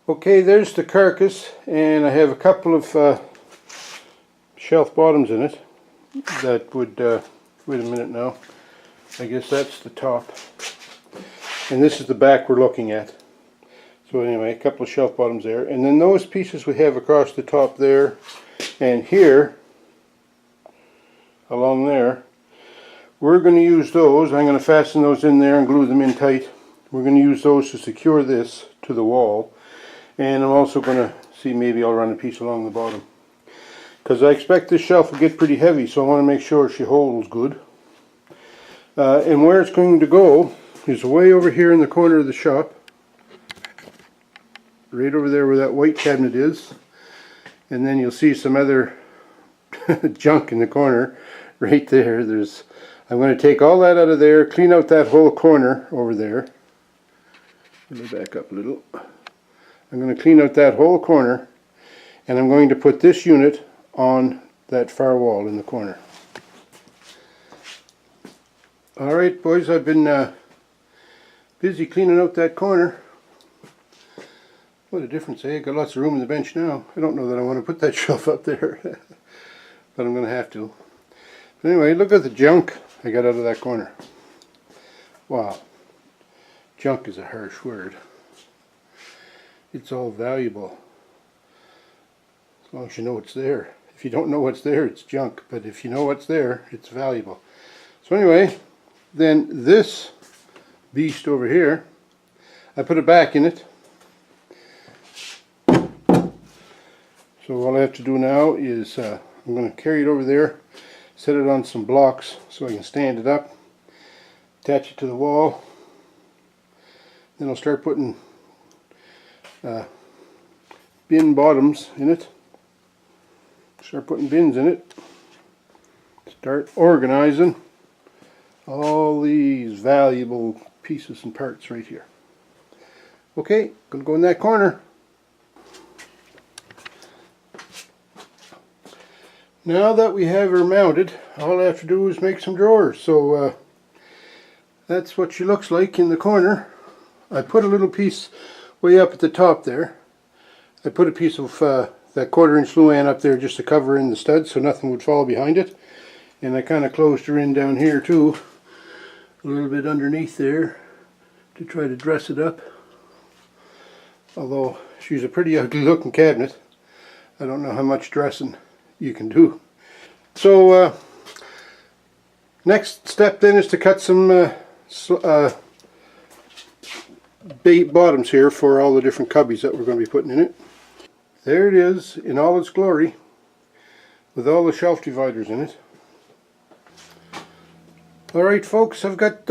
Okay, there's the carcass, and I have a couple of shelf bottoms in it that would, wait a minute now, I guess that's the top, and this is the back we're looking at. So anyway, a couple of shelf bottoms there, and then those pieces we have across the top there, and here, along there, we're going to use those. I'm going to fasten those in there and glue them in tight. We're going to use those to secure this to the wall, and I'm also going to see maybe I'll run a piece along the bottom, because I expect this shelf will get pretty heavy, so I want to make sure she holds good. And where it's going to go is way over here in the corner of the shop, right over there where that white cabinet is, and then you'll see some other junk in the corner right there. I'm going to take all that out of there, clean out that whole corner over there. Let me back up a little. I'm going to clean out that whole corner, and I'm going to put this unit on that far wall in the corner. Alright boys, I've been busy cleaning out that corner. What a difference, eh? Got lots of room in the bench now. I don't know that I want to put that shelf up there, but I'm going to have to. But anyway, look at the junk I got out of that corner. Wow. Junk is a harsh word. It's all valuable, as long as you know what's there. If you don't know what's there, it's junk, but if you know what's there, it's valuable. So anyway, then this beast over here, I put it back in it. So all I have to do now is I'm going to carry it over there, set it on some blocks so I can stand it up, attach it to the wall. Then I'll start putting bin bottoms in it. Start putting bins in it. Start organizing all these valuable pieces and parts right here. Okay, gonna go in that corner. Now that we have her mounted, all I have to do is make some drawers. So that's what she looks like in the corner. I put a little piece way up at the top there. I put a piece of that 1/4-inch Luan up there just to cover in the stud so nothing would fall behind it. And I kind of closed her in down here too, a little bit underneath there to try to dress it up. Although she's a pretty ugly looking cabinet, I don't know how much dressing you can do. So next step then is to cut some bottoms here for all the different cubbies that we're going to be putting in it. There it is in all its glory, with all the shelf dividers in it. Alright folks, I've got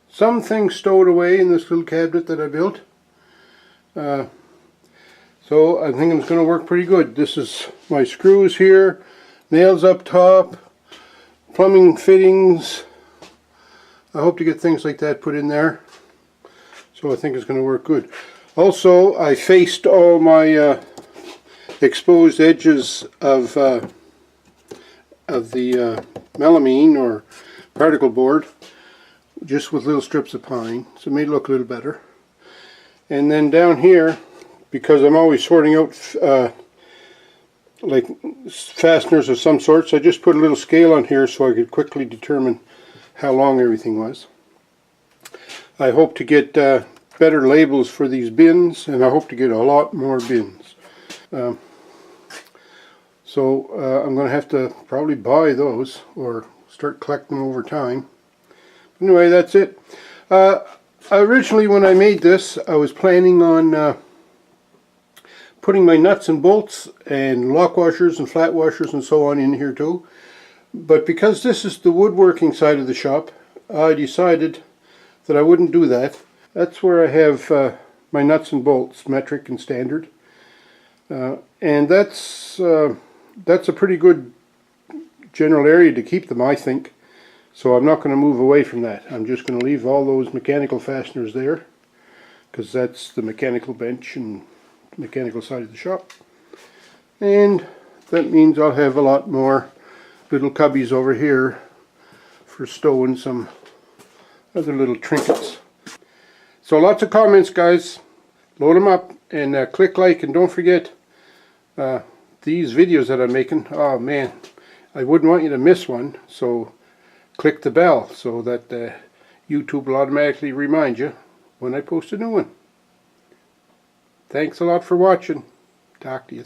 some things stowed away in this little cabinet that I built. So I think it's going to work pretty good. This is my screws here, nails up top, plumbing fittings. I hope to get things like that put in there. So I think it's going to work good. Also, I faced all my exposed edges of the melamine or particle board just with little strips of pine, so it made it look a little better. And then down here, because I'm always sorting out like fasteners of some sorts, I just put a little scale on here so I could quickly determine how long everything was. I hope to get better labels for these bins, and I hope to get a lot more bins. So I'm going to have to probably buy those or start collecting them over time. Anyway, that's it. Originally when I made this, I was planning on putting my nuts and bolts and lock washers and flat washers and so on in here too. But because this is the woodworking side of the shop, I decided that I wouldn't do that. That's where I have my nuts and bolts, metric and standard. And that's a pretty good general area to keep them, I think. So I'm not going to move away from that. I'm just going to leave all those mechanical fasteners there, because that's the mechanical bench and mechanical side of the shop. And that means I'll have a lot more little cubbies over here for stowing some other little trinkets. So lots of comments, guys. Load them up. and click like, and don't forget these videos that I'm making. Oh man, I wouldn't want you to miss one, so click the bell so that YouTube will automatically remind you when I post a new one. Thanks a lot for watching. Talk to you.